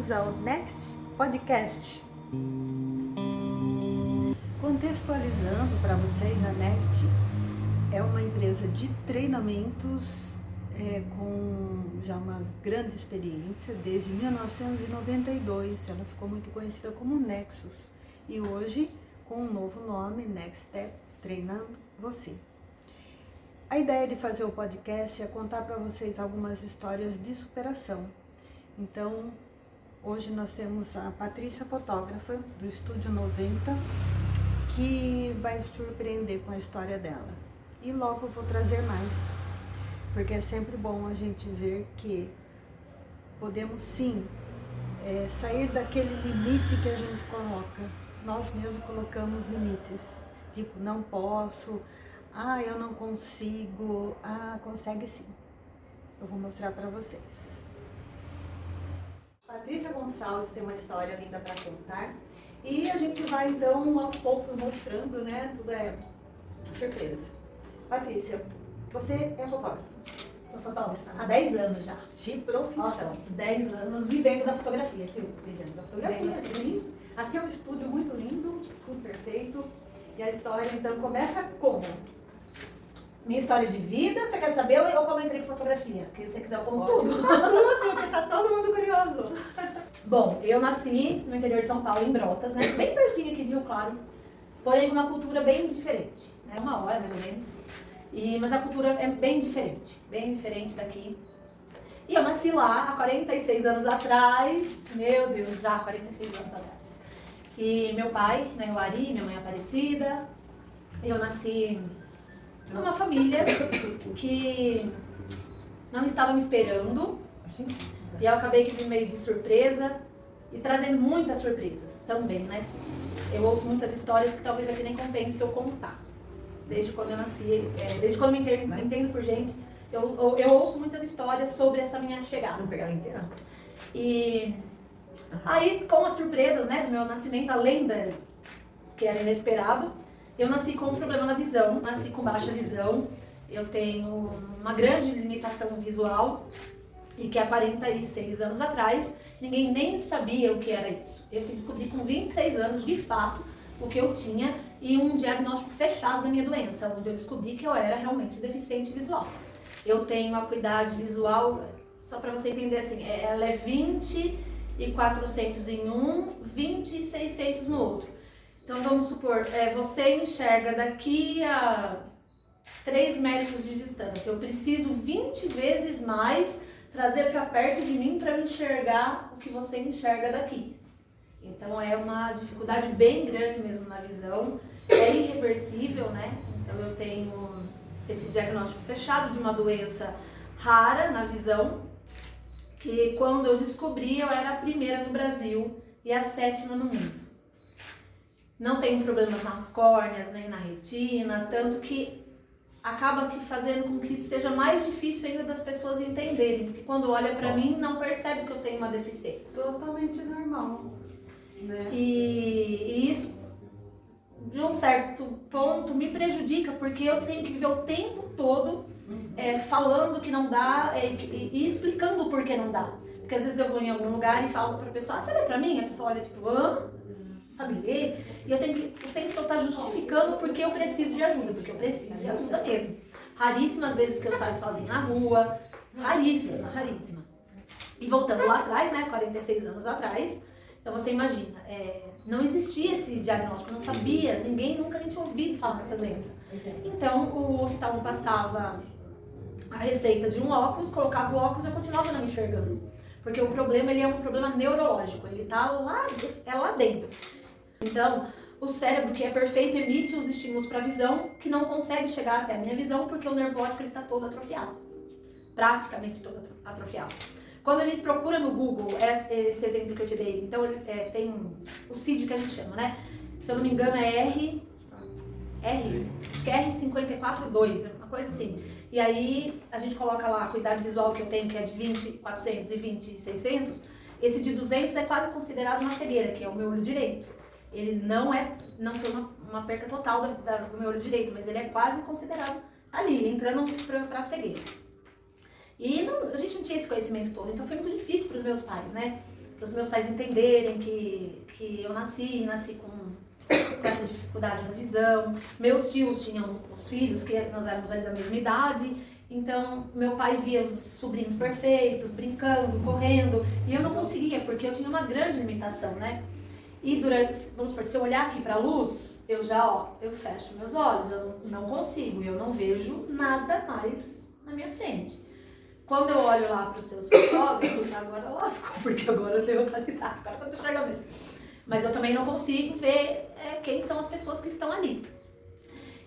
Bem-vindos ao Next Podcast. Contextualizando para vocês, a Next é uma empresa de treinamentos com já uma grande experiência desde 1992. Ela ficou muito conhecida como Nexus e hoje com um novo nome, Next Step, treinando você. A ideia de fazer o podcast é contar para vocês algumas histórias de superação. Então, hoje nós temos a Patrícia, fotógrafa do Estúdio 90, que vai surpreender com a história dela. E logo eu vou trazer mais, porque é sempre bom a gente ver que podemos sim sair daquele limite que a gente coloca. Nós mesmos colocamos limites, tipo, não posso, eu não consigo, consegue sim. Eu vou mostrar para vocês. Patrícia Gonçalves tem uma história linda para contar e a gente vai então aos poucos mostrando, né? Tudo é surpresa. Patrícia, você é fotógrafa? Sou fotógrafa há 10 anos já. De profissão. Nossa, 10 anos vivendo da fotografia, Sil. Vivendo da fotografia, sim. Aqui é um estúdio muito lindo, tudo perfeito. E a história então começa como? Minha história de vida, você quer saber ou como eu entrei em fotografia? Porque se você quiser eu conto tudo. Tudo, porque tá todo mundo curioso. Bom, eu nasci no interior de São Paulo, em Brotas, né? Bem pertinho aqui de Rio Claro, porém com uma cultura bem diferente, né? 1 hora mais ou menos. Mas a cultura é bem diferente daqui. E eu nasci lá há 46 anos atrás, meu Deus, já 46 anos atrás. E meu pai, né, o Ari, minha mãe Aparecida, eu nasci numa família que não estava me esperando, e eu acabei que vim meio de surpresa e trazendo muitas surpresas também, né? Eu ouço muitas histórias que talvez aqui nem compense eu contar. Desde quando eu nasci, desde quando me entendo por gente, eu ouço muitas histórias sobre essa minha chegada. Vamos pegar ela inteira? E aí, com as surpresas, né, do meu nascimento, além que era inesperado, eu nasci com um problema na visão, nasci com baixa visão, eu tenho uma grande limitação visual e que há 46 anos atrás, ninguém nem sabia o que era isso. Eu fui descobrir com 26 anos, de fato, o que eu tinha e um diagnóstico fechado da minha doença, onde eu descobri que eu era realmente deficiente visual. Eu tenho acuidade visual, só para você entender assim, ela é 20 e 400 em um, 20 e 600 no outro. Então vamos supor, você enxerga daqui a 3 metros de distância, eu preciso 20 vezes mais trazer para perto de mim para enxergar o que você enxerga daqui. Então é uma dificuldade bem grande mesmo na visão, é irreversível, né? Então eu tenho esse diagnóstico fechado de uma doença rara na visão, que quando eu descobri eu era a primeira no Brasil e a 7ª no mundo. Não tenho problemas nas córneas, nem na retina, tanto que acaba fazendo com que isso seja mais difícil ainda das pessoas entenderem, porque quando olha pra mim não percebe que eu tenho uma deficiência. Totalmente normal, né? E isso, de um certo ponto, me prejudica, porque eu tenho que viver o tempo todo falando que não dá e explicando o porquê não dá. Porque às vezes eu vou em algum lugar e falo pra pessoa, você lê pra mim? A pessoa olha tipo, sabe ler? E eu tenho que o tempo todo estar justificando porque eu preciso de ajuda, porque eu preciso de ajuda mesmo. Raríssimas vezes que eu saio sozinha na rua, raríssima. E voltando lá atrás, né, 46 anos atrás, então você imagina, não existia esse diagnóstico, não sabia, ninguém nunca nem tinha ouvido falar dessa doença. Então o oftalmo passava a receita de um óculos, colocava o óculos e eu continuava não enxergando. Porque o problema, ele é um problema neurológico, ele tá lá dentro. Então, o cérebro, que é perfeito, emite os estímulos para a visão, que não consegue chegar até a minha visão, porque o nervo óptico está todo atrofiado. Praticamente todo atrofiado. Quando a gente procura no Google esse exemplo que eu te dei, então tem o CID que a gente chama, né? Se eu não me engano acho que é R542, uma coisa assim. E aí a gente coloca lá a acuidade visual que eu tenho, que é de 20, 400 e 20, 600. Esse de 200 é quase considerado uma cegueira, que é o meu olho direito. Ele não foi uma perca total do meu olho direito, mas ele é quase considerado ali, entrando para cegueira. E a gente não tinha esse conhecimento todo, então foi muito difícil para os meus pais, né? para os meus pais entenderem que eu nasci com essa dificuldade na visão. Meus tios tinham os filhos, que nós éramos ali da mesma idade, então meu pai via os sobrinhos perfeitos, brincando, correndo, e eu não conseguia, porque eu tinha uma grande limitação, né? E vamos supor, se eu olhar aqui para a luz, eu fecho meus olhos, eu não consigo, eu não vejo nada mais na minha frente. Quando eu olho lá para os seus fotógrafos, agora lascou, porque agora deu claridade, agora eu tô enxergando mesmo. Mas eu também não consigo ver quem são as pessoas que estão ali.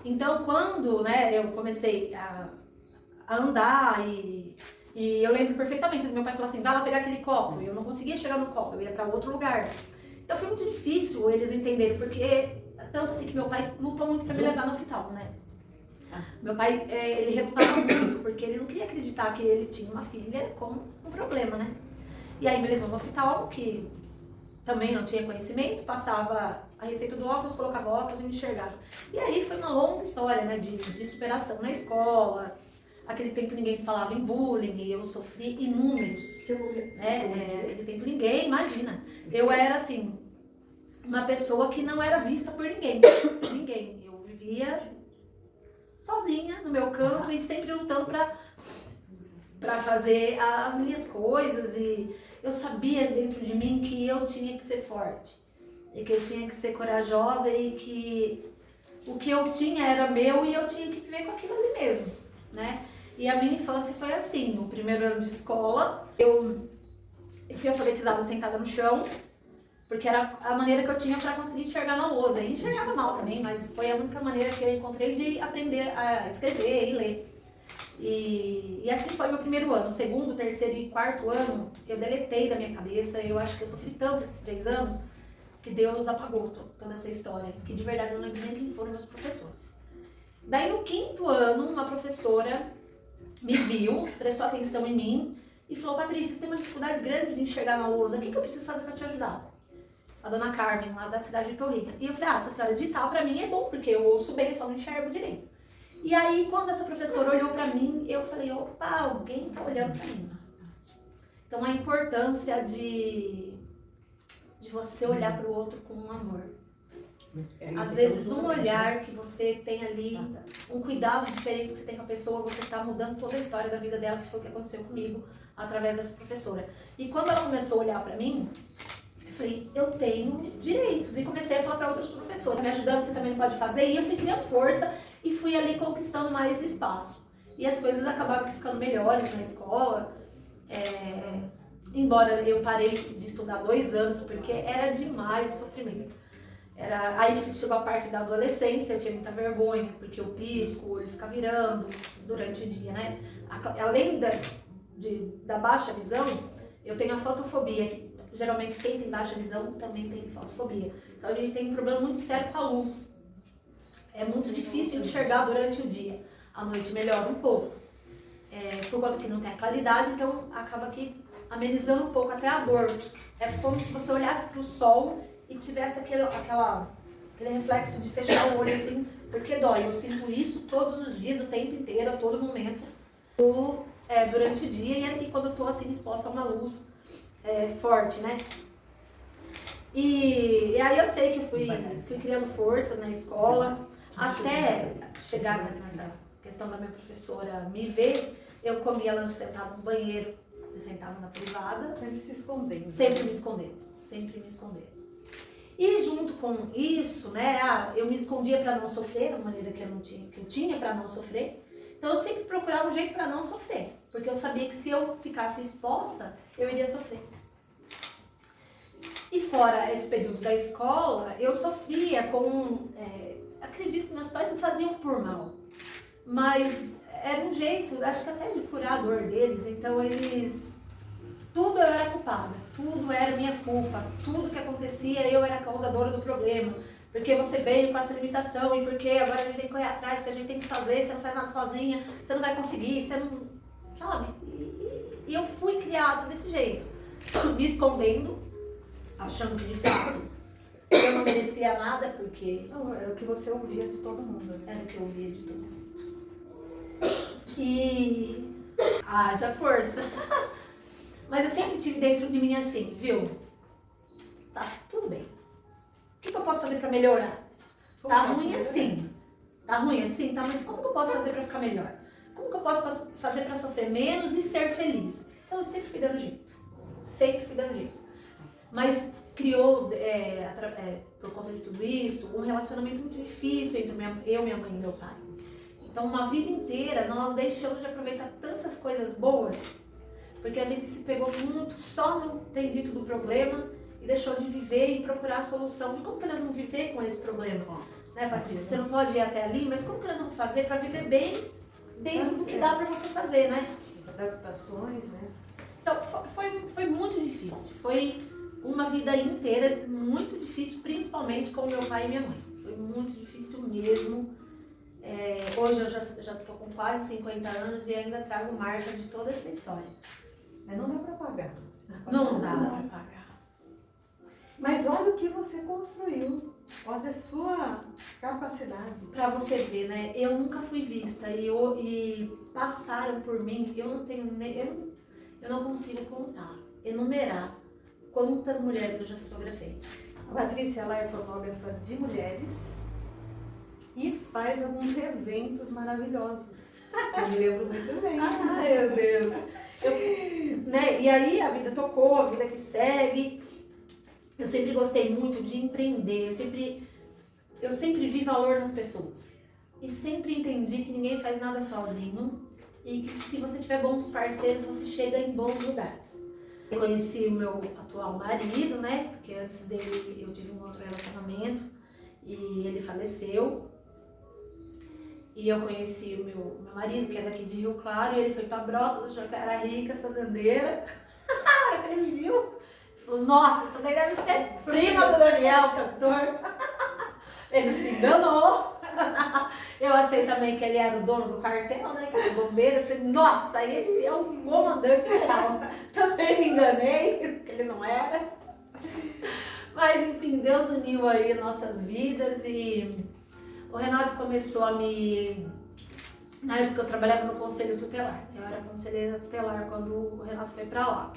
Então, quando, né, eu comecei a andar e eu lembro perfeitamente do meu pai falar assim, vai lá pegar aquele copo. E eu não conseguia chegar no copo, eu ia para outro lugar. Então foi muito difícil eles entenderem, porque tanto assim que meu pai lutou muito para me levar no hospital, né? Meu pai, ele relutava muito, porque ele não queria acreditar que ele tinha uma filha com um problema, né? E aí me levou no hospital, que também não tinha conhecimento, passava a receita do óculos, colocava óculos e me enxergava. E aí foi uma longa história, né, de superação na escola. Aquele tempo ninguém se falava em bullying, e eu sofri inúmeros, né? Aquele tempo ninguém, imagina. Eu era, assim, uma pessoa que não era vista por ninguém. Ninguém. Eu vivia sozinha no meu canto e sempre lutando pra fazer as minhas coisas. E eu sabia dentro de mim que eu tinha que ser forte. E que eu tinha que ser corajosa e que o que eu tinha era meu e eu tinha que viver com aquilo ali mesmo, né? E a minha infância foi assim, no primeiro ano de escola, eu fui alfabetizada sentada no chão, porque era a maneira que eu tinha para conseguir enxergar na lousa. E enxergava mal também, mas foi a única maneira que eu encontrei de aprender a escrever e ler. E assim foi meu primeiro ano. O segundo, terceiro e quarto ano, eu deletei da minha cabeça. Eu acho que eu sofri tanto esses 3 anos, que Deus apagou toda essa história, que de verdade eu não lembro nem quem foram meus professores. Daí no 5º ano, uma professora me viu, prestou atenção em mim e falou, Patrícia, você tem uma dificuldade grande de enxergar na lousa, o que eu preciso fazer para te ajudar? A dona Carmen, lá da cidade de Torrinha. E eu falei, se a senhora digitar pra mim é bom, porque eu ouço bem, eu só não enxergo direito. E aí, quando essa professora olhou pra mim, eu falei, opa, alguém tá olhando pra mim. Então, a importância de você olhar pro outro com um amor. Às vezes, um olhar que você tem ali, um cuidado diferente que você tem com a pessoa, você está mudando toda a história da vida dela, que foi o que aconteceu comigo, através dessa professora. E quando ela começou a olhar para mim, eu falei, eu tenho direitos. E comecei a falar para outros professores, me ajudando, você também pode fazer. E eu fui criando força e fui ali conquistando mais espaço. E as coisas acabaram ficando melhores na escola. Embora eu parei de estudar 2 anos, porque era demais o sofrimento. Aí chegou a parte da adolescência, eu tinha muita vergonha, porque eu pisco, o olho fica virando durante o dia, né? Além da baixa visão, eu tenho a fotofobia, que geralmente quem tem baixa visão também tem fotofobia. Então a gente tem um problema muito sério com a luz. É muito difícil enxergar durante o dia. À noite melhora um pouco. Por conta que não tem a claridade, então acaba aqui amenizando um pouco até a dor. É como se você olhasse para o sol e tivesse aquele reflexo de fechar o olho assim, porque dói. Eu sinto isso todos os dias, o tempo inteiro, a todo momento, durante o dia e quando eu tô assim exposta a uma luz forte, né? E aí eu sei que eu fui criando forças na escola, até chegar nessa questão da minha professora me ver. Eu comia lanche sentada no banheiro, eu sentava na privada. Sempre se escondendo. Sempre me escondendo. E junto com isso, né, eu me escondia para não sofrer, da maneira que eu tinha para não sofrer. Então eu sempre procurava um jeito para não sofrer, porque eu sabia que se eu ficasse exposta, eu iria sofrer. E fora esse período da escola, eu sofria com... acredito que meus pais não faziam por mal, mas era um jeito, acho que até de curar a dor deles, então eles... Tudo eu era culpada, tudo era minha culpa, tudo que acontecia eu era a causadora do problema. Porque você veio com essa limitação e porque agora a gente tem que correr atrás, porque a gente tem que fazer, você não faz nada sozinha, você não vai conseguir, você não... Sabe? E eu fui criada desse jeito, me escondendo, achando que de fato eu não merecia nada, porque... Não, era o que você ouvia de todo mundo. Né? Era o que eu ouvia de todo mundo. E... haja força! Mas eu sempre tive dentro de mim assim, viu? Tá tudo bem. O que eu posso fazer pra melhorar isso? Tá ruim assim. Tá ruim assim? Tá, mas como que eu posso fazer pra ficar melhor? Como que eu posso fazer pra sofrer menos e ser feliz? Então eu sempre fui dando jeito. Sempre fui dando jeito. Mas criou, por conta de tudo isso, um relacionamento muito difícil entre eu, minha mãe e meu pai. Então, uma vida inteira, nós deixamos de aproveitar tantas coisas boas, porque a gente se pegou muito só no bendito do problema e deixou de viver e procurar a solução. E como que nós vamos viver com esse problema? Né, Patrícia? Você não pode ir até ali, mas como que nós vamos fazer para viver bem dentro do que dá para você fazer, né? As adaptações, né? Então, foi muito difícil. Foi uma vida inteira muito difícil, principalmente com meu pai e minha mãe. Foi muito difícil mesmo. Hoje eu já estou com quase 50 anos e ainda trago marca de toda essa história. Mas não dá para pagar. Não dá para pagar. Mas olha o que você construiu. Olha a sua capacidade. Para você ver, né? Eu nunca fui vista e passaram por mim. Eu não tenho nem... Eu não consigo contar, enumerar quantas mulheres eu já fotografei. A Patrícia, ela é fotógrafa de mulheres e faz alguns eventos maravilhosos. Eu me lembro muito bem. Ai, meu Deus. Né? E aí a vida tocou, a vida que segue. Eu sempre gostei muito de empreender, eu sempre vi valor nas pessoas. E sempre entendi que ninguém faz nada sozinho e que se você tiver bons parceiros, você chega em bons lugares. Eu conheci o meu atual marido, né? Porque antes dele eu tive um outro relacionamento e ele faleceu. E eu conheci o meu marido, que é daqui de Rio Claro, e ele foi pra Brotas, achou que eu era rica, fazendeira. A hora que ele me viu, ele falou, nossa, essa daí deve ser prima do Daniel, cantor. Ele se enganou. Eu achei também que ele era o dono do cartel, né, que era bombeiro. Eu falei, nossa, esse é o comandante geral. Também me enganei, que ele não era. Mas enfim, Deus uniu aí nossas vidas e o Renato começou a me... Na época eu trabalhava no conselho tutelar. Eu era conselheira tutelar quando o Renato foi pra lá.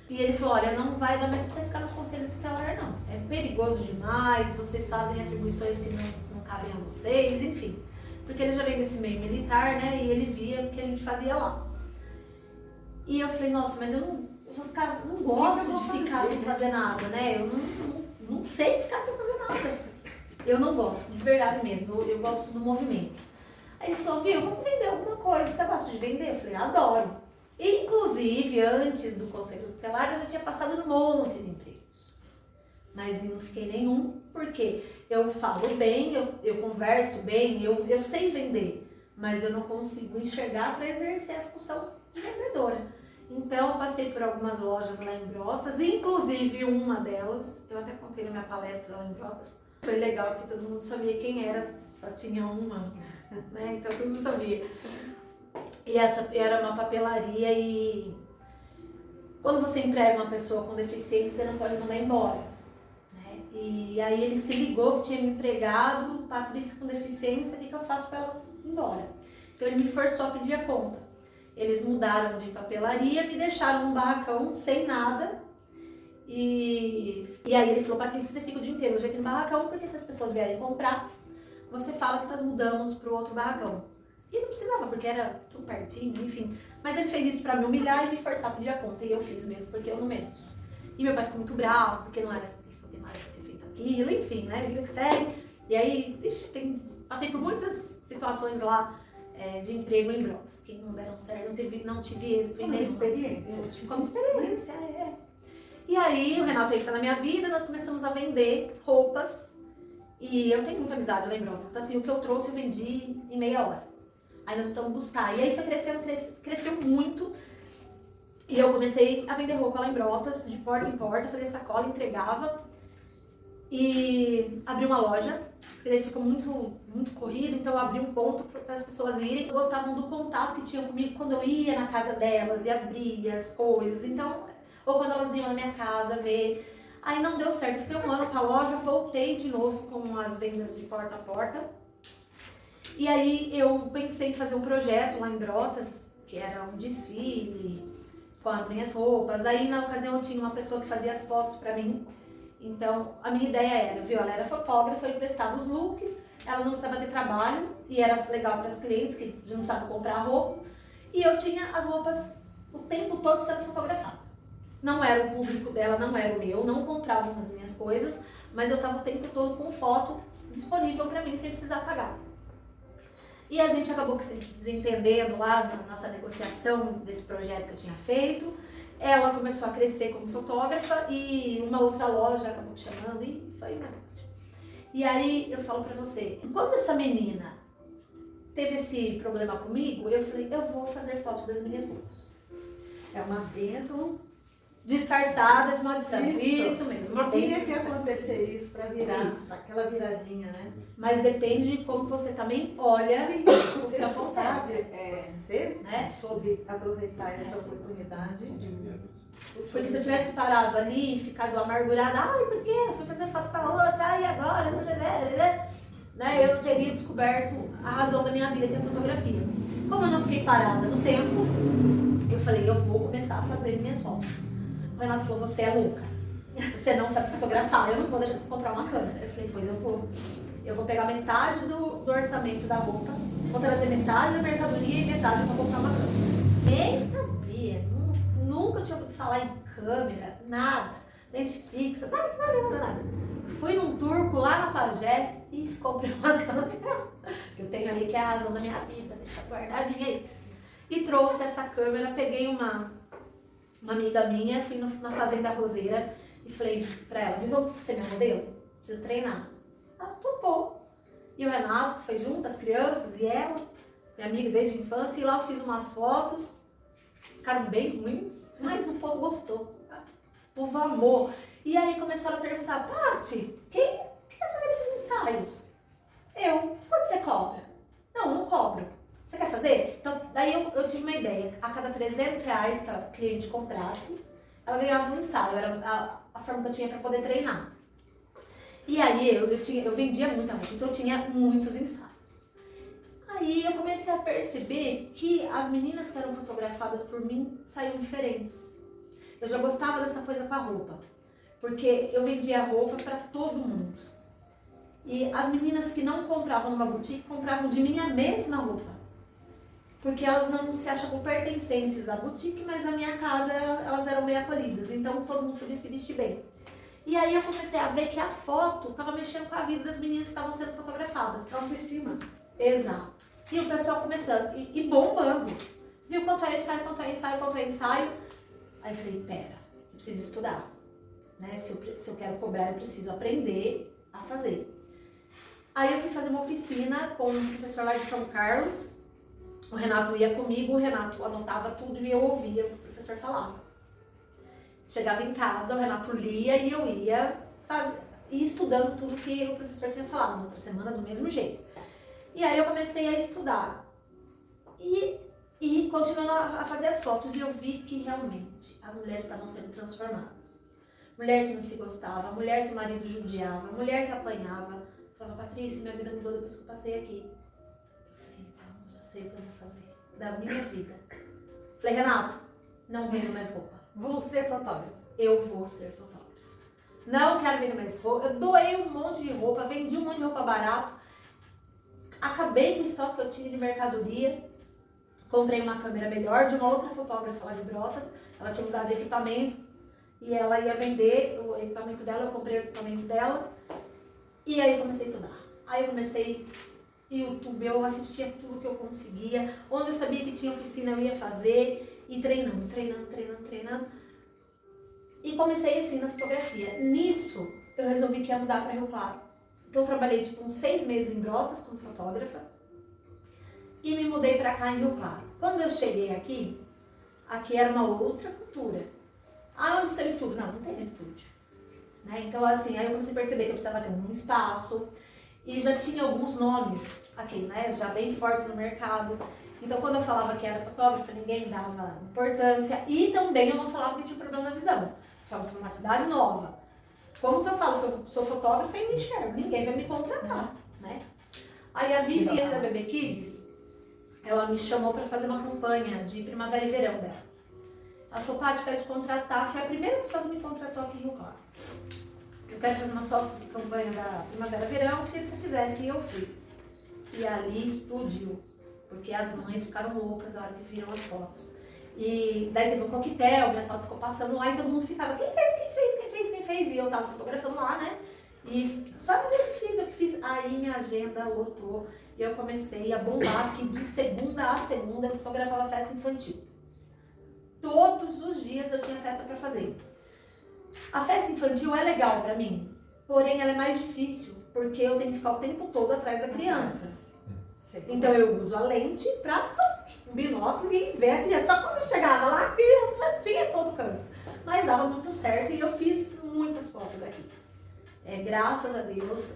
E ele falou, olha, não vai dar mais pra você ficar no conselho tutelar não. É perigoso demais, vocês fazem atribuições que não cabem a vocês, enfim. Porque ele já vem desse meio militar, né, e ele via o que a gente fazia lá. E eu falei, nossa, mas eu não gosto de ficar sem fazer nada, né? Eu não sei ficar sem fazer nada. Eu não gosto, de verdade mesmo, eu gosto do movimento. Aí ele falou, viu, vamos vender alguma coisa, você gosta de vender? Eu falei, adoro. Inclusive, antes do conselho tutelar, eu já tinha passado num monte de empregos. Mas não fiquei nenhum, porque eu falo bem, eu converso bem, eu sei vender, mas eu não consigo enxergar para exercer a função de vendedora. Então, eu passei por algumas lojas lá em Brotas, inclusive uma delas, eu até contei na minha palestra lá em Brotas. Foi legal, porque todo mundo sabia quem era, só tinha uma, né? Então todo mundo sabia. E essa era uma papelaria e quando você emprega uma pessoa com deficiência, você não pode mandar embora, né? E aí ele se ligou que tinha me empregado, Patrícia com deficiência, o que eu faço para ela ir embora? Então ele me forçou a pedir a conta. Eles mudaram de papelaria, me deixaram num barracão sem nada. E aí ele falou, Patrícia, você fica o dia inteiro hoje aqui no barracão, porque se as pessoas vierem comprar, você fala que nós mudamos para o outro barracão. E não precisava, porque era tudo pertinho, enfim. Mas ele fez isso pra me humilhar e me forçar a pedir a conta. E eu fiz mesmo, porque eu não mereço. E meu pai ficou muito bravo, porque não era ter mais ter feito aquilo, enfim, né? Vida que segue. E aí, passei por muitas situações lá de emprego em Brotas, que não deram certo, não tive êxito em nenhuma. Como experiência, E aí, o Renato entra na minha vida, nós começamos a vender roupas. E eu tenho muita amizade lá em Brotas. Então, assim, o que eu trouxe, eu vendi em meia hora. Aí nós estamos buscar. E aí foi cresceu muito. E eu comecei a vender roupa lá em Brotas, de porta em porta, fazer sacola, entregava. E abri uma loja, porque daí ficou muito corrido, então eu abri um ponto para as pessoas irem. Gostavam do contato que tinham comigo quando eu ia na casa delas e abria as coisas. Então, ou quando elas iam na minha casa ver. Aí não deu certo, fiquei um ano com a loja, voltei de novo com as vendas de porta a porta. E aí eu pensei em fazer um projeto lá em Brotas, que era um desfile com as minhas roupas. Aí na ocasião eu tinha uma pessoa que fazia as fotos pra mim. Então a minha ideia era, viu? Ela era fotógrafa, eu emprestava os looks, ela não precisava ter trabalho e era legal para as clientes que não precisavam comprar roupa. E eu tinha as roupas o tempo todo sendo fotografada. Não era o público dela, não era o meu, não compravam as minhas coisas, mas eu estava o tempo todo com foto disponível para mim sem precisar pagar. E a gente acabou se desentendendo lá na nossa negociação desse projeto que eu tinha feito. Ela começou a crescer como fotógrafa e uma outra loja acabou me chamando e foi um negócio. E aí eu falo pra você, quando essa menina teve esse problema comigo, eu falei, eu vou fazer foto das minhas roupas. É uma bênção. Disfarçada de maldição. Isso mesmo. E tinha que acontecer isso para virar, aquela viradinha, né? Mas depende de como você também olha Sim, o que acontece. Você soube aproveitar essa oportunidade. Porque se eu tivesse parado ali e ficado amargurada, ai, por quê? Eu fui fazer foto com a outra, ai, agora, né? Eu não teria descoberto a razão da minha vida, que é a fotografia. Como eu não fiquei parada no tempo, eu falei, eu vou começar a fazer minhas fotos. O Renato falou, você é louca, você não sabe fotografar, eu não vou deixar você comprar uma câmera. Eu falei, pois eu vou. Eu vou pegar metade do orçamento da roupa, vou trazer metade da mercadoria e metade para comprar uma câmera. Nem sabia, nunca tinha ouvido falar em câmera, nada, lente fixa, nada. Fui num turco lá na Pajé e comprei uma câmera, que eu tenho aí, que é a razão da minha vida, deixa guardadinha aí. E trouxe essa câmera, peguei uma amiga minha, fui na Fazenda Roseira e falei pra ela, viu, vamos ser meu modelo? Preciso treinar. Ela topou. E o Renato foi junto, as crianças e ela, minha amiga desde a infância, e lá eu fiz umas fotos, ficaram bem ruins, mas o povo gostou. O povo amou. E aí começaram a perguntar, Paty, quem tá fazendo esses ensaios? Eu. Quanto você cobra? Não cobro. Você quer fazer? Então, daí eu tive uma ideia. A cada R$300 que a cliente comprasse, ela ganhava um ensaio. Era a forma que eu tinha para poder treinar. E aí eu vendia muita roupa, então eu tinha muitos ensaios. Aí eu comecei a perceber que as meninas que eram fotografadas por mim saíam diferentes. Eu já gostava dessa coisa com a roupa, porque eu vendia roupa para todo mundo. E as meninas que não compravam numa boutique, compravam de mim a mesma roupa. Porque elas não se achavam pertencentes à boutique, mas na minha casa elas eram bem acolhidas, então todo mundo podia se vestir bem. E aí eu comecei a ver que a foto estava mexendo com a vida das meninas que estavam sendo fotografadas. Autoestima. Exato. E o pessoal começando, e bombando. Viu quanto é ensaio, quanto é ensaio, quanto é ensaio. Aí eu falei, pera, eu preciso estudar. Né? Se eu quero cobrar, eu preciso aprender a fazer. Aí eu fui fazer uma oficina com um professor lá de São Carlos. O Renato ia comigo, o Renato anotava tudo e eu ouvia o que o professor falava. Chegava em casa, o Renato lia e eu ia estudando tudo que o professor tinha falado, na outra semana do mesmo jeito. E aí eu comecei a estudar e continuando a fazer as fotos e eu vi que realmente as mulheres estavam sendo transformadas. Mulher que não se gostava, mulher que o marido judiava, mulher que apanhava. Falava, Patrícia, minha vida mudou depois que eu passei aqui. Eu falei, então, já sei o que eu vou fazer da minha vida. Falei, Renato, não vendo mais roupa. Vou ser fotógrafa. Eu vou ser fotógrafa. Não quero vender mais roupa. Eu doei um monte de roupa, vendi um monte de roupa barato. Acabei com o estoque que eu tinha de mercadoria. Comprei uma câmera melhor de uma outra fotógrafa lá de Brotas. Ela tinha mudado de equipamento e ela ia vender o equipamento dela. Eu comprei o equipamento dela. E aí eu comecei a estudar. Aí eu comecei YouTube, eu assistia tudo que eu conseguia. Onde eu sabia que tinha oficina eu ia fazer. E treinando. E comecei assim na fotografia. Nisso, eu resolvi que ia mudar para Rio Claro. Então eu trabalhei tipo uns 6 meses em Brotas como fotógrafa. E me mudei para cá em Rio Claro. Quando eu cheguei aqui era uma outra cultura. Ah, onde você estuda? Não tem estúdio. Né? Então assim, aí eu comecei a perceber que eu precisava ter um espaço. E já tinha alguns nomes aqui, né? Já bem fortes no mercado. Então, quando eu falava que era fotógrafa, ninguém dava importância. E também eu não falava que tinha problema na visão. Eu falava que era uma cidade nova. Como que eu falo que eu sou fotógrafa e não enxergo? Ninguém vai me contratar, né? Aí a Viviane da Bebê Kids, ela me chamou para fazer uma campanha de primavera e verão dela. Ela falou, Paty, quero te contratar. Foi a primeira pessoa que me contratou aqui em Rio Claro. Eu quero fazer umas fotos de campanha da Primavera-Verão, eu queria que você fizesse. E eu fui. E ali explodiu. Porque as mães ficaram loucas na hora que viram as fotos. E daí teve um coquetel, minhas fotos ficou passando lá e todo mundo ficava, quem fez? E eu tava fotografando lá, né? E só eu que fiz. Aí minha agenda lotou e eu comecei a bombar, que de segunda a segunda eu fotografava festa infantil. Todos os dias eu tinha festa pra fazer. A festa infantil é legal pra mim, porém ela é mais difícil, porque eu tenho que ficar o tempo todo atrás da criança. Então eu uso a lente pra o binóculo e ver a criança. Só quando eu chegava lá, a criança já tinha todo canto. Mas dava muito certo e eu fiz muitas fotos aqui. Graças a Deus,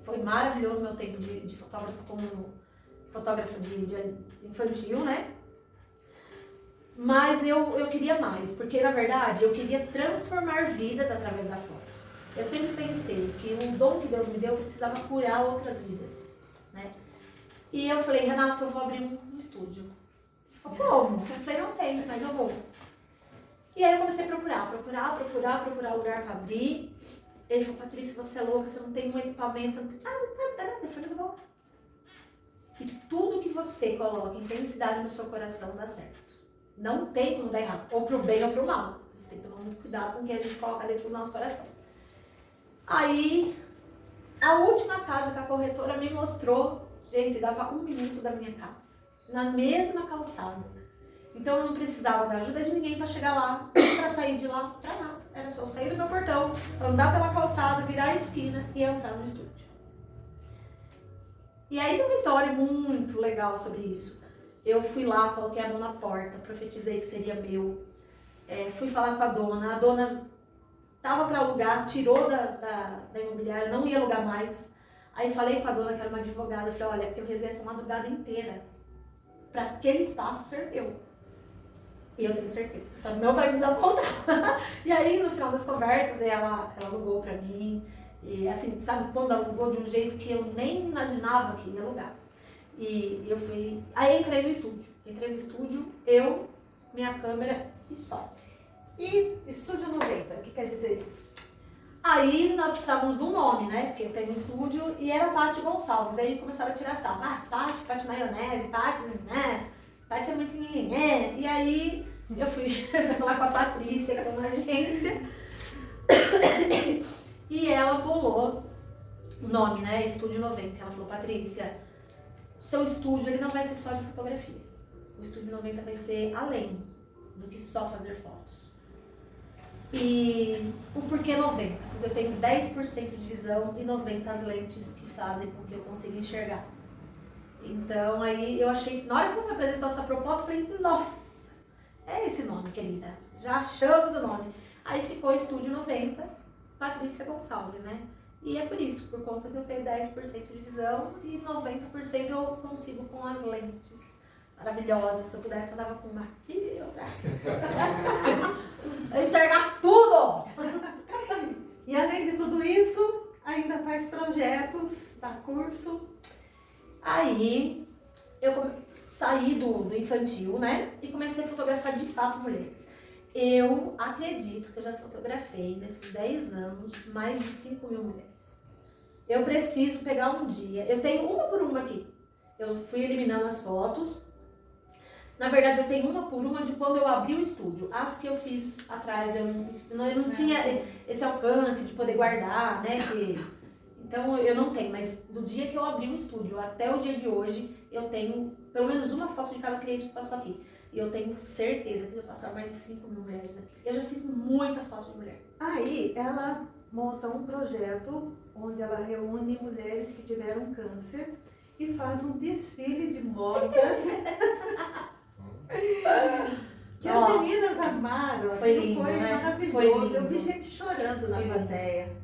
foi maravilhoso meu tempo de fotógrafo como fotógrafo de infantil, né? Mas eu queria mais, porque na verdade eu queria transformar vidas através da foto. Eu sempre pensei que o dom que Deus me deu precisava curar outras vidas, né? E eu falei, Renato, eu vou abrir um estúdio. Ele falou, como? Eu falei, não sei, mas eu vou. E aí eu comecei a procurar lugar para abrir. Ele falou, Patrícia, você é louca, você não tem um equipamento, você não tem... Eu falei, mas eu vou. E tudo que você coloca intensidade no seu coração dá certo. Não tem como dar errado, ou pro bem ou pro mal. Você tem que tomar muito cuidado com o que a gente coloca dentro do nosso coração. Aí, a última casa que a corretora me mostrou, gente, dava 1 minuto da minha casa, na mesma calçada. Então eu não precisava da ajuda de ninguém para chegar lá, para sair de lá, para nada. Era só eu sair do meu portão, andar pela calçada, virar a esquina e entrar no estúdio. E aí tem uma história muito legal sobre isso. Eu fui lá, coloquei a mão na porta, profetizei que seria meu. Fui falar com a dona tava para alugar, tirou da imobiliária, não ia alugar mais. Aí falei com a dona, que era uma advogada, eu falei, olha, eu rezei essa madrugada inteira para aquele espaço ser meu. E eu tenho certeza que o senhor não vai me desapontar. E aí, no final das conversas, ela alugou pra mim. E assim, sabe, quando alugou de um jeito que eu nem imaginava que ia alugar. E eu fui... Aí entrei no estúdio. Eu, minha câmera e só. E Estúdio 90, o que quer dizer isso? Aí nós precisávamos de um nome, né? Porque eu tenho um estúdio e era Paty Gonçalves. Aí começaram a tirar sarro. Paty maionese, Paty, né? Paty é muito ninguém. E aí eu fui falar com a Patrícia, que tem uma agência. E ela bolou o nome, né? Estúdio 90. Ela falou, Patrícia, seu estúdio ele não vai ser só de fotografia. O Estúdio 90 vai ser além do que só fazer fotos. E o porquê 90? Porque eu tenho 10% de visão e 90% as lentes que fazem com que eu consiga enxergar. Então aí eu achei, na hora que eu me apresentou essa proposta, eu falei, nossa, é esse nome, querida. Já achamos o nome. Aí ficou Estúdio 90, Patrícia Gonçalves, né? E é por isso, por conta de eu ter 10% de visão e 90% eu consigo com as lentes maravilhosas. Se eu pudesse, eu dava com uma aqui e outra. Eu enxergar tudo! E além de tudo isso, ainda faz projetos, dá curso. Aí eu saí do infantil, né? E comecei a fotografar de fato mulheres. Eu acredito que eu já fotografei nesses 10 anos mais de 5.000 mulheres. Eu preciso pegar um dia. Eu tenho uma por uma aqui. Eu fui eliminando as fotos. Na verdade, eu tenho uma por uma de quando eu abri o estúdio. As que eu fiz atrás, eu não tinha esse alcance de poder guardar, né? Então eu não tenho, mas do dia que eu abri o estúdio até o dia de hoje, eu tenho pelo menos uma foto de cada cliente que passou aqui. E eu tenho certeza que eu passar mais de 5.000 mulheres aqui. Eu já fiz muita foto de mulher. Aí ela monta um projeto onde ela reúne mulheres que tiveram câncer e faz um desfile de modas. Que Nossa, as meninas amaram. Foi lindo, foi né? maravilhoso. Foi lindo. Eu vi gente chorando na Foi lindo. plateia.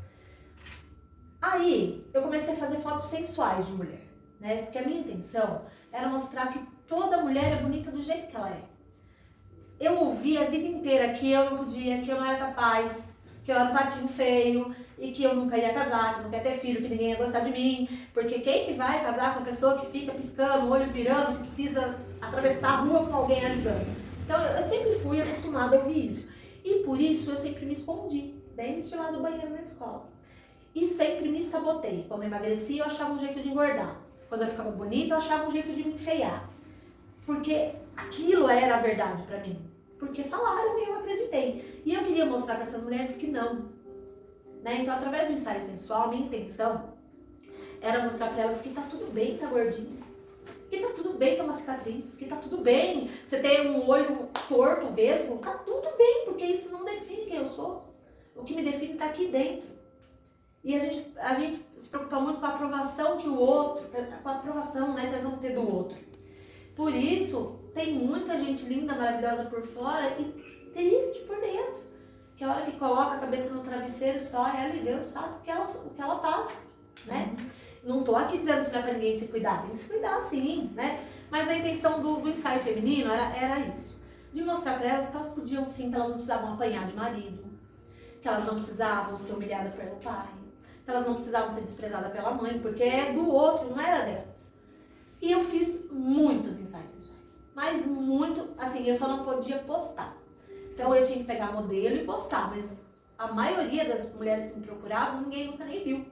Aí, eu comecei a fazer fotos sensuais de mulher, né? Porque a minha intenção era mostrar que toda mulher é bonita do jeito que ela é. Eu ouvi a vida inteira que eu não podia, que eu não era capaz, que eu era um patinho feio e que eu nunca ia casar, que eu não ia ter filho, que ninguém ia gostar de mim. Porque quem que vai casar com uma pessoa que fica piscando, o olho virando, que precisa atravessar a rua com alguém ajudando? Então eu sempre fui acostumada a ouvir isso. E por isso eu sempre me escondi dentro de lá do banheiro na escola. E sempre me sabotei. Quando eu emagrecia, eu achava um jeito de engordar. Quando eu ficava bonita, eu achava um jeito de me enfeiar. Porque aquilo era a verdade pra mim. Porque falaram e eu acreditei. E eu queria mostrar para essas mulheres que não. Né? Então, através do ensaio sensual, minha intenção era mostrar para elas que tá tudo bem tá gordinha. Que tá tudo bem ter uma cicatriz. Que tá tudo bem você ter um olho torto, vesgo. Tá tudo bem, porque isso não define quem eu sou. O que me define tá aqui dentro. E a gente se preocupa muito com a aprovação que o outro, com a aprovação, né, que nós vamos ter do outro. Por isso, tem muita gente linda, maravilhosa por fora e triste por dentro. Que a hora que coloca a cabeça no travesseiro só, ela e Deus sabe o que ela passa, né? Não tô aqui dizendo que não é pra ninguém se cuidar, tem que se cuidar sim, né? Mas a intenção do ensaio feminino era isso. De mostrar para elas que elas podiam sim, que elas não precisavam apanhar de marido, que elas não precisavam ser humilhadas pelo pai, que elas não precisavam ser desprezadas pela mãe, porque é do outro, não era delas. E eu fiz muitos ensaios sensuais, mas muito, assim, eu só não podia postar. Então eu tinha que pegar modelo e postar, mas a maioria das mulheres que me procuravam, ninguém nunca nem viu.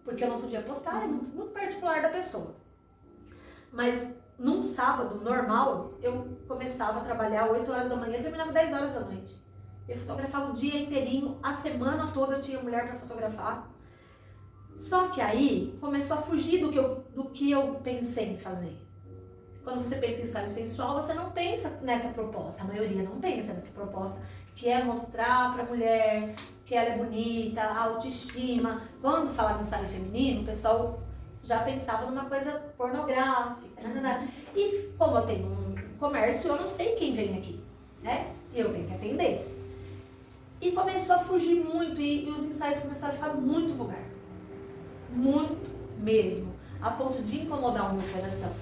Porque eu não podia postar, é muito particular da pessoa. Mas num sábado normal, eu começava a trabalhar 8 horas da manhã e terminava 10 horas da noite. Eu fotografava o dia inteirinho, a semana toda eu tinha mulher para fotografar. Só que aí começou a fugir do que eu pensei em fazer. Quando você pensa em ensaio sensual, você não pensa nessa proposta. A maioria não pensa nessa proposta, que é mostrar pra mulher que ela é bonita, a autoestima. Quando falava em ensaio feminino, o pessoal já pensava numa coisa pornográfica. E como eu tenho um comércio, eu não sei quem vem aqui, né? E eu tenho que atender. E começou a fugir muito, e os ensaios começaram a ficar muito vulgar. Muito mesmo, a ponto de incomodar o meu coração.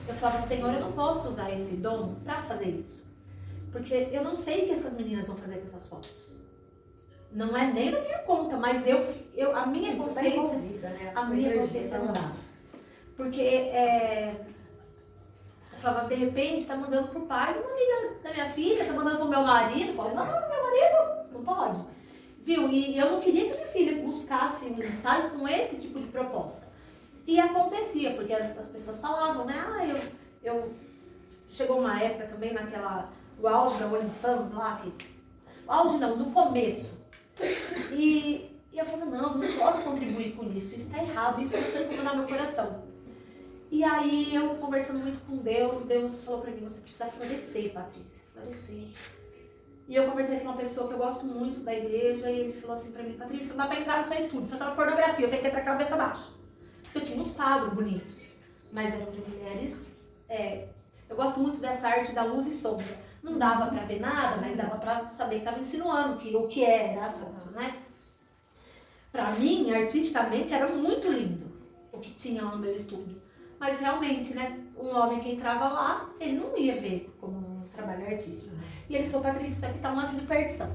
Eu falava, Senhor, eu não posso usar esse dom para fazer isso. Porque eu não sei o que essas meninas vão fazer com essas fotos. Não é nem da minha conta, mas a minha consciência, né? A minha consciência não dava. Porque eu falava, de repente, tá mandando pro pai de uma amiga da minha filha, tá mandando pro meu marido, pode mandar pro meu marido? Não pode. Viu? E eu não queria que minha filha buscasse um ensaio com esse tipo de proposta. E acontecia, porque as pessoas falavam, né? Chegou uma época também o auge da OnlyFans lá, o auge não, no começo. E eu falava, não posso contribuir com isso tá errado, isso começou a incomodar meu coração. E aí eu conversando muito com Deus falou pra mim, você precisa florescer, Patrícia, florescer. E eu conversei com uma pessoa que eu gosto muito da igreja e ele falou assim pra mim, Patrícia, não dá pra entrar no seu estúdio, só tá na pornografia, eu tenho que entrar com a cabeça baixa. Porque eu tinha uns quadros bonitos, mas eram de mulheres. Eu gosto muito dessa arte da luz e sombra. Não dava pra ver nada, mas dava pra saber que tava insinuando o que era as fotos, né? Pra mim, artisticamente, era muito lindo o que tinha lá no meu estúdio. Mas realmente, né, um homem que entrava lá, ele não ia ver como um trabalho artístico. E ele falou, Patrícia, isso aqui tá um ato de perdição.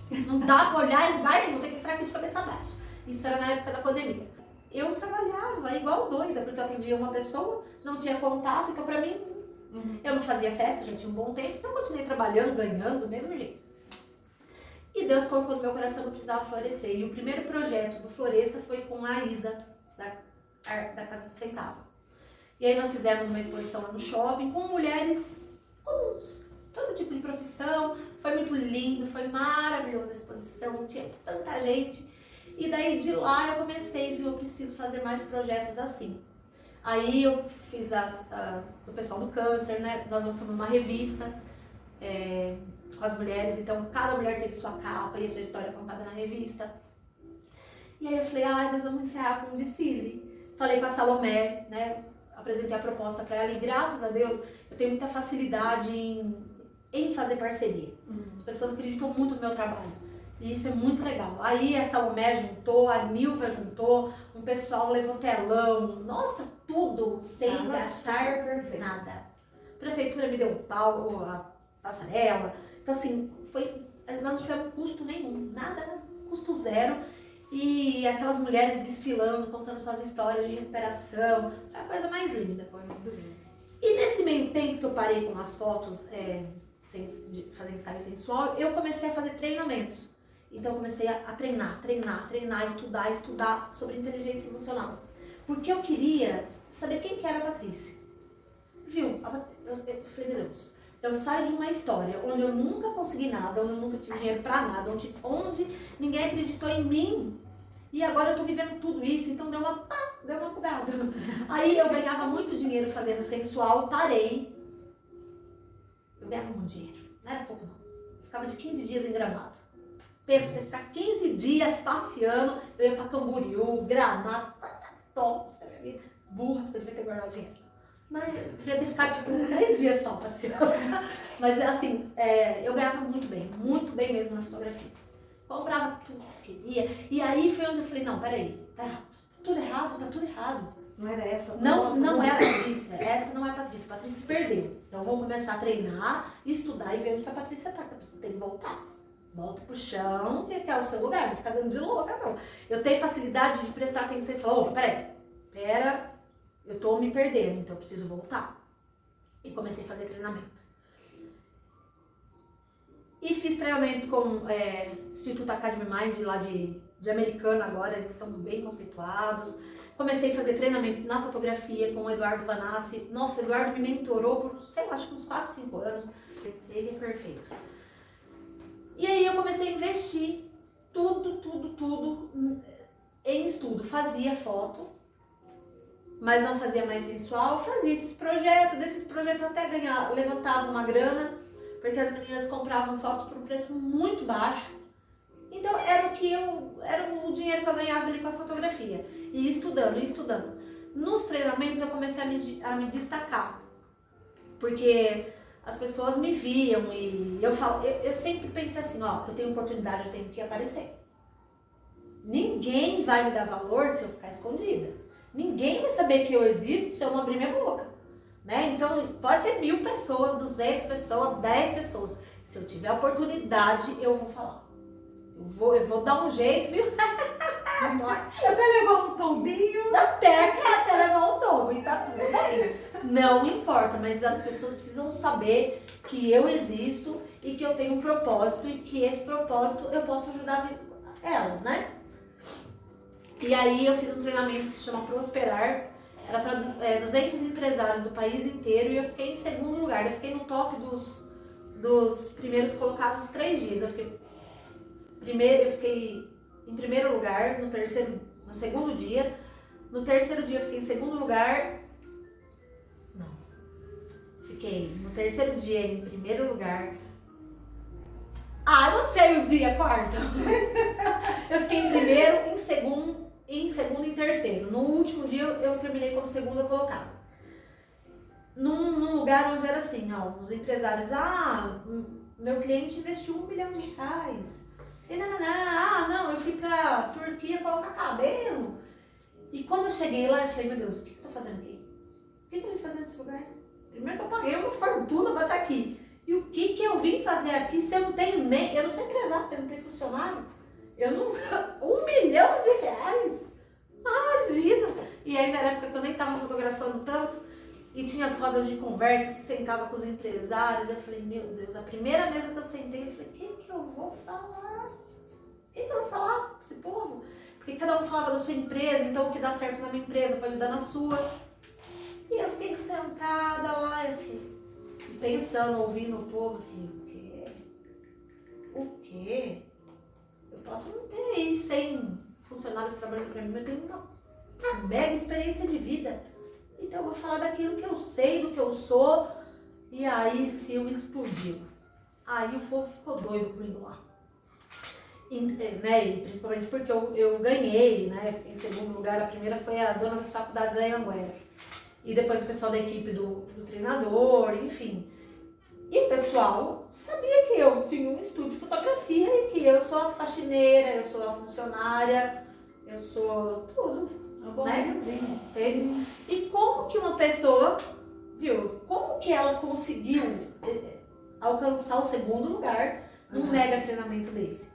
Não dá pra olhar, ele vai, não tem que entrar aqui de cabeça baixa. Isso era na época da pandemia. Eu trabalhava igual doida, porque eu atendia uma pessoa, não tinha contato, então pra mim, eu não fazia festa, já tinha um bom tempo, então eu continuei trabalhando, ganhando, do mesmo jeito. E Deus colocou no meu coração que eu precisava florescer. E o primeiro projeto do Floresça foi com a Isa, da Casa Sustentável. E aí nós fizemos uma exposição lá no shopping com mulheres comuns, todo tipo de profissão. Foi muito lindo, foi maravilhosa a exposição, tinha tanta gente. E daí de lá eu comecei, viu, eu preciso fazer mais projetos assim. Aí eu fiz o pessoal do câncer, né? Nós lançamos uma revista com as mulheres, então cada mulher teve sua capa e a sua história contada na revista. E aí eu falei, nós vamos encerrar com um desfile. Falei com a Salomé, né? Apresentei a proposta para ela e graças a Deus eu tenho muita facilidade em fazer parceria. As pessoas acreditam muito no meu trabalho. E isso é muito legal. Aí a Salomé juntou, a Nilva juntou, um pessoal levou telão, nossa, tudo sem gastar nada. A prefeitura me deu o pau, a passarela. Então assim, nós não tivemos custo nenhum, nada, custo zero. E aquelas mulheres desfilando, contando suas histórias de recuperação, foi a coisa mais linda. E nesse meio tempo que eu parei com as fotos de fazer ensaio sensual, eu comecei a fazer treinamentos. Então eu comecei a treinar, estudar sobre inteligência emocional. Porque eu queria saber quem que era a Patrícia. Viu? Eu falei, meu Deus, eu saio de uma história onde eu nunca consegui nada, onde eu nunca tive dinheiro pra nada, onde ninguém acreditou em mim. E agora eu tô vivendo tudo isso, então deu uma bugada. Aí eu ganhava muito dinheiro fazendo sensual, parei. Eu ganhava muito dinheiro, não era pouco não. Ficava de 15 dias em Gramado. Pensa, você ficar 15 dias passeando, eu ia pra Camboriú, Gramado, top da minha vida. Burra, porque eu devia ter guardado dinheiro. Mas devia ter ficado tipo 3 dias só passeando. Mas assim, eu ganhava muito bem mesmo na fotografia. Comprava tudo que eu queria. E aí foi onde eu falei, não, peraí, tá tudo errado. Não era essa? Não é a Patrícia. Essa não é a Patrícia. A Patrícia se perdeu. Então vamos começar a treinar, estudar e ver onde que a Patrícia tá. A Patrícia tem que voltar. Volta pro chão, que é o seu lugar. Não ficar dando de louca, não. Eu tenho facilidade de prestar atenção e falar, opa, pera, eu tô me perdendo, então eu preciso voltar. E comecei a fazer treinamento. E fiz treinamentos com o Instituto Academy Mind, lá de Americana agora, eles são bem conceituados. Comecei a fazer treinamentos na fotografia com o Eduardo Vanassi. Nossa, o Eduardo me mentorou por, sei lá, acho que uns 4, 5 anos. Ele é perfeito. E aí eu comecei a investir tudo em estudo. Fazia foto, mas não fazia mais sensual. Fazia esses projetos, desses projetos até levantava uma grana, porque as meninas compravam fotos por um preço muito baixo. Então era o dinheiro que eu ganhava ali com a fotografia. E estudando. Nos treinamentos eu comecei a me destacar. Porque as pessoas me viam e eu sempre pensei assim, ó, eu tenho oportunidade, eu tenho que aparecer. Ninguém vai me dar valor se eu ficar escondida. Ninguém vai saber que eu existo se eu não abrir minha boca. Né? Então pode ter 1000 pessoas, 200 pessoas, 10 pessoas. Se eu tiver oportunidade, eu vou falar. Eu vou dar um jeito, viu? Até levar um tombinho. Até levar um tombo e tá tudo bem. Não importa, mas as pessoas precisam saber que eu existo e que eu tenho um propósito e que esse propósito eu posso ajudar elas, né? E aí eu fiz um treinamento que se chama Prosperar. Era para 200 empresários do país inteiro e eu fiquei em segundo lugar. Eu fiquei no top dos primeiros colocados 3 dias. Eu fiquei em primeiro lugar no segundo dia. No terceiro dia eu fiquei em segundo lugar. Não. Fiquei no terceiro dia em primeiro lugar. Ah, não sei o dia, quarta. Eu fiquei em primeiro, em segundo e em terceiro. No último dia eu terminei como segunda colocada. Num lugar onde era assim, ó, os empresários, meu cliente investiu R$1 milhão. E não, eu fui pra Turquia colocar cabelo. E quando eu cheguei lá, eu falei, meu Deus, o que eu tô fazendo aqui? O que eu vim fazer nesse lugar? Primeiro que eu paguei uma fortuna pra estar aqui. E o que eu vim fazer aqui se eu não tenho eu não sou empresário, eu não tenho funcionário? Eu não... R$1 milhão? Imagina! E aí na época que eu nem tava fotografando tanto, e tinha as rodas de conversa, se sentava com os empresários, eu falei, meu Deus, a primeira mesa que eu sentei, eu falei, o que eu vou falar? O que eu vou falar pra esse povo? Porque cada um falava da sua empresa, então o que dá certo na minha empresa pode dar na sua. E eu fiquei sentada lá, eu fiquei pensando, ouvindo o povo, eu falei, o quê? Eu posso não ter aí 100 funcionários trabalhando pra mim, mas eu tenho uma mega experiência de vida. Então eu vou falar daquilo que eu sei, do que eu sou. E aí sim eu explodiu. Aí o povo ficou doido comigo lá. E principalmente porque eu ganhei, né? Fiquei em segundo lugar. A primeira foi a dona das faculdades aí em Anguera. E depois o pessoal da equipe do treinador, enfim. E o pessoal sabia que eu tinha um estúdio de fotografia e que eu sou a faxineira, eu sou a funcionária, eu sou tudo. Né? E como que uma pessoa, viu? Como que ela conseguiu alcançar o segundo lugar num mega treinamento desse?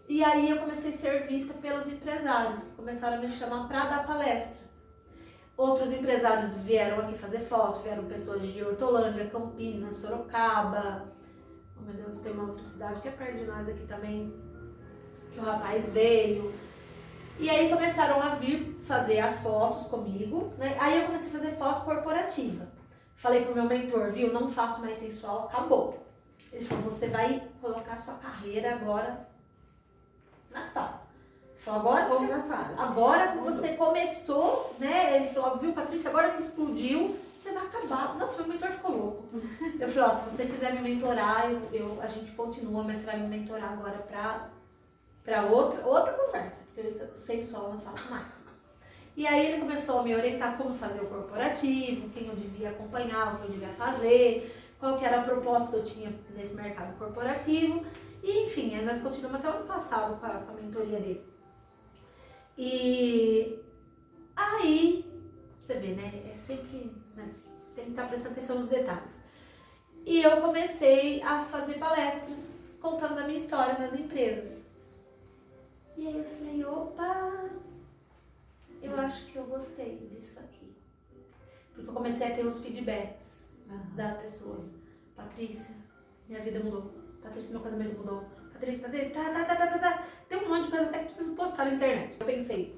E aí eu comecei a ser vista pelos empresários, que começaram a me chamar para dar palestra. Outros empresários vieram aqui fazer foto, vieram pessoas de Hortolândia, Campinas, Sorocaba, Oh meu Deus, tem uma outra cidade que é perto de nós aqui também, que o rapaz veio. E aí começaram a vir fazer as fotos comigo, né? Aí eu comecei a fazer foto corporativa. Falei pro meu mentor, viu, não faço mais sensual, acabou. Ele falou, você vai colocar sua carreira agora na tal. Ele falou, agora que você começou, né? Ele falou, viu, Patrícia, agora que explodiu, você vai acabar. Nossa, meu mentor ficou louco. Eu falei, ó, se você quiser me mentorar, a gente continua, mas você vai me mentorar agora pra outra conversa, porque o sensual eu não faço mais. E aí ele começou a me orientar como fazer o corporativo, quem eu devia acompanhar, o que eu devia fazer, qual que era a proposta que eu tinha nesse mercado corporativo. E enfim, nós continuamos até o ano passado com a mentoria dele. E aí, você vê, né, é sempre, né, você tem que estar prestando atenção nos detalhes. E eu comecei a fazer palestras contando a minha história nas empresas. E aí eu falei, opa, eu acho que eu gostei disso aqui. Porque eu comecei a ter os feedbacks das pessoas. Patrícia, minha vida mudou. Patrícia, meu casamento mudou. Patrícia, tá. Tem um monte de coisa até que eu preciso postar na internet. Eu pensei,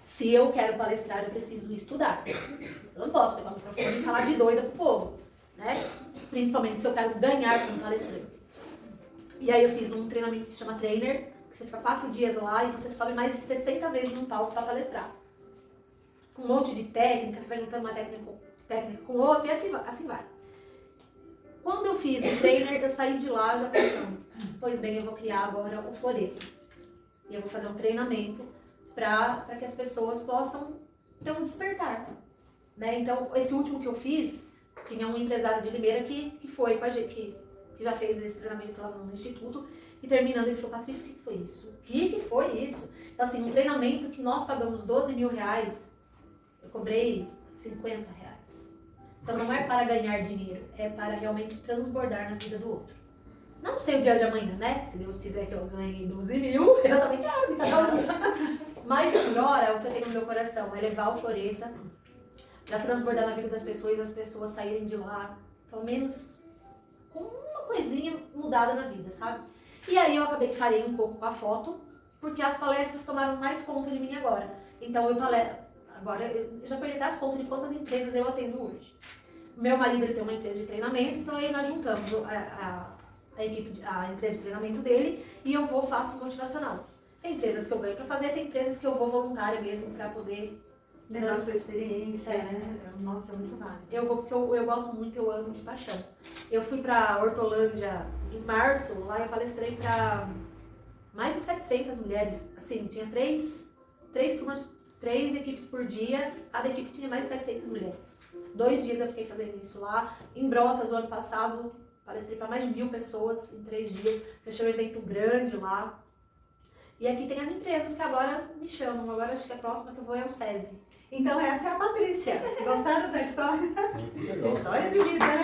se eu quero palestrar, eu preciso estudar. Eu não posso pegar o microfone e falar de doida pro povo, né? Principalmente se eu quero ganhar como palestrante. E aí eu fiz um treinamento que se chama Trainer, que você fica 4 dias lá e você sobe mais de 60 vezes num palco para palestrar. Com um monte de técnica, você vai juntando uma técnica com outra e assim vai. Quando eu fiz o trainer, eu saí de lá já pensando, pois bem, eu vou criar agora o Floresça. E eu vou fazer um treinamento para que as pessoas possam ter um despertar. Né? Então, esse último que eu fiz, tinha um empresário de Limeira que foi com a gente, que já fez esse treinamento lá no Instituto. E terminando, ele falou, Patrícia, o que foi isso? O que foi isso? Então, assim, um treinamento que nós pagamos 12 mil reais, eu cobrei 50 reais. Então, não é para ganhar dinheiro, é para realmente transbordar na vida do outro. Não sei o dia de amanhã, né? Se Deus quiser que eu ganhe 12 mil, eu também quero, de cada um. Mas, por hora, o que eu tenho no meu coração é levar o Floresça para transbordar na vida das pessoas e as pessoas saírem de lá, pelo menos, com uma coisinha mudada na vida, sabe? E aí eu acabei que parei um pouco com a foto, porque as palestras tomaram mais conta de mim agora. Então eu já perdi até as contas de quantas empresas eu atendo hoje. Meu marido, ele tem uma empresa de treinamento, então aí nós juntamos a empresa de treinamento dele e eu faço motivacional. Tem empresas que eu ganho para fazer, tem empresas que eu vou voluntária mesmo para poder levar a sua experiência, né? Nossa, é muito válido. Eu vou porque eu gosto muito, eu amo de paixão. Eu fui pra Hortolândia em março, lá eu palestrei pra mais de 700 mulheres. Assim, tinha três equipes por dia, cada equipe tinha mais de 700 mulheres. 2 dias eu fiquei fazendo isso lá. Em Brotas, o ano passado, palestrei pra mais de 1000 pessoas em 3 dias. Fechei um evento grande lá. E aqui tem as empresas que agora me chamam. Agora acho que a próxima que eu vou é o SESI. Então essa é a Patrícia. Gostaram da história? História de vida, né?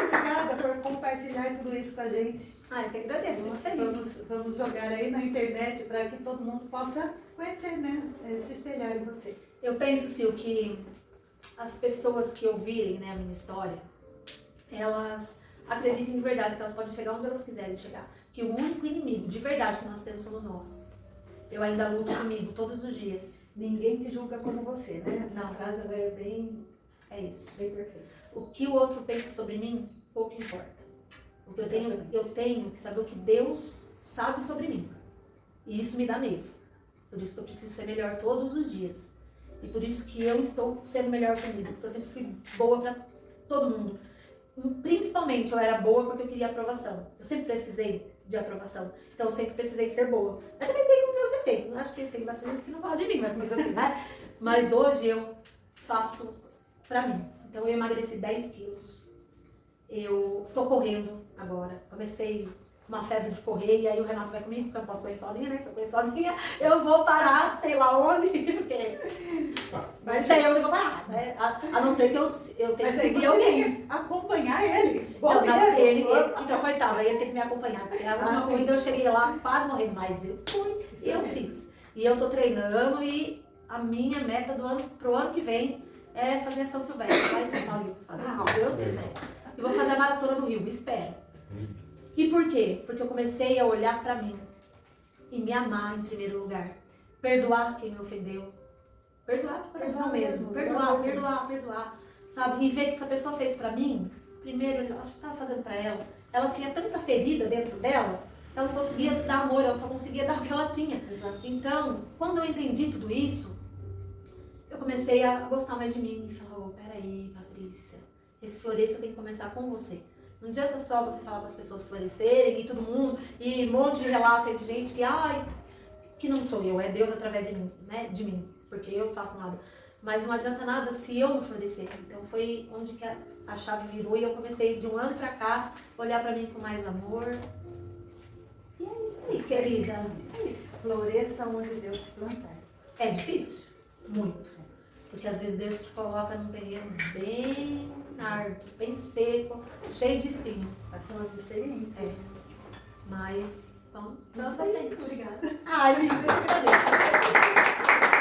Obrigada por compartilhar tudo isso com a gente. Eu que agradeço, muito feliz. Vamos jogar aí na internet para que todo mundo possa conhecer, né? Se espelhar em você. Eu penso, Sil, que as pessoas que ouvirem, né, a minha história, elas acreditem de verdade que elas podem chegar onde elas quiserem chegar. Que o único inimigo de verdade que nós temos somos nós. Eu ainda luto comigo todos os dias. Ninguém te julga como você, né? Essa frase ela é bem... É isso. Bem perfeita. O que o outro pensa sobre mim, pouco importa. Porque eu tenho que saber o que Deus sabe sobre mim. E isso me dá medo. Por isso que eu preciso ser melhor todos os dias. E por isso que eu estou sendo melhor comigo. Porque eu sempre fui boa pra todo mundo. Principalmente eu era boa porque eu queria aprovação. Eu sempre precisei de aprovação. Então eu sempre precisei ser boa. Eu também tenho meus defeitos. Eu acho que tem bastante gente que não fala de mim, mas eu tenho, né? Mas hoje eu faço pra mim. Então eu emagreci 10 quilos. Eu tô correndo agora. Comecei uma febre de correr e aí o Renato vai comigo, porque eu não posso correr sozinha, né? Se eu correr sozinha, eu vou parar, sei lá onde, porque não sei onde eu vou parar, né? A não ser que eu tenha que seguir alguém. Acompanhar ele? Então, coitado, aí ele tem que me acompanhar. Porque a última corrida eu cheguei lá quase morrendo, mas eu fui e eu fiz. E eu tô treinando e a minha meta pro ano que vem é fazer São Silvestre, lá em São Paulo, fazer se Deus quiser. E vou fazer a Maratona do Rio, espero. E por quê? Porque eu comecei a olhar pra mim e me amar em primeiro lugar. Perdoar quem me ofendeu. Perdoar de coração mesmo. Perdoar. Sabe? E ver que essa pessoa fez pra mim, primeiro, ela estava fazendo pra ela. Ela tinha tanta ferida dentro dela, ela não conseguia dar amor, ela só conseguia dar o que ela tinha. Exato. Então, quando eu entendi tudo isso, eu comecei a gostar mais de mim e falar, peraí, Patrícia, esse floresça tem que começar com você. Não adianta só você falar para as pessoas florescerem e todo mundo, e um monte de relato aí de gente que não sou eu, é Deus através de mim, né? De mim, porque eu não faço nada. Mas não adianta nada se eu não florescer. Então foi onde que a chave virou e eu comecei de um ano pra cá olhar pra mim com mais amor. E é isso aí, querida. É isso. Floresça onde Deus te plantar. É difícil? Muito. Porque às vezes Deus te coloca num terreno bem árduo, bem seco, cheio de espinho. Essas são as experiências. Mas, vamos pra Muito bem, frente. obrigada. Ai, eu agradeço.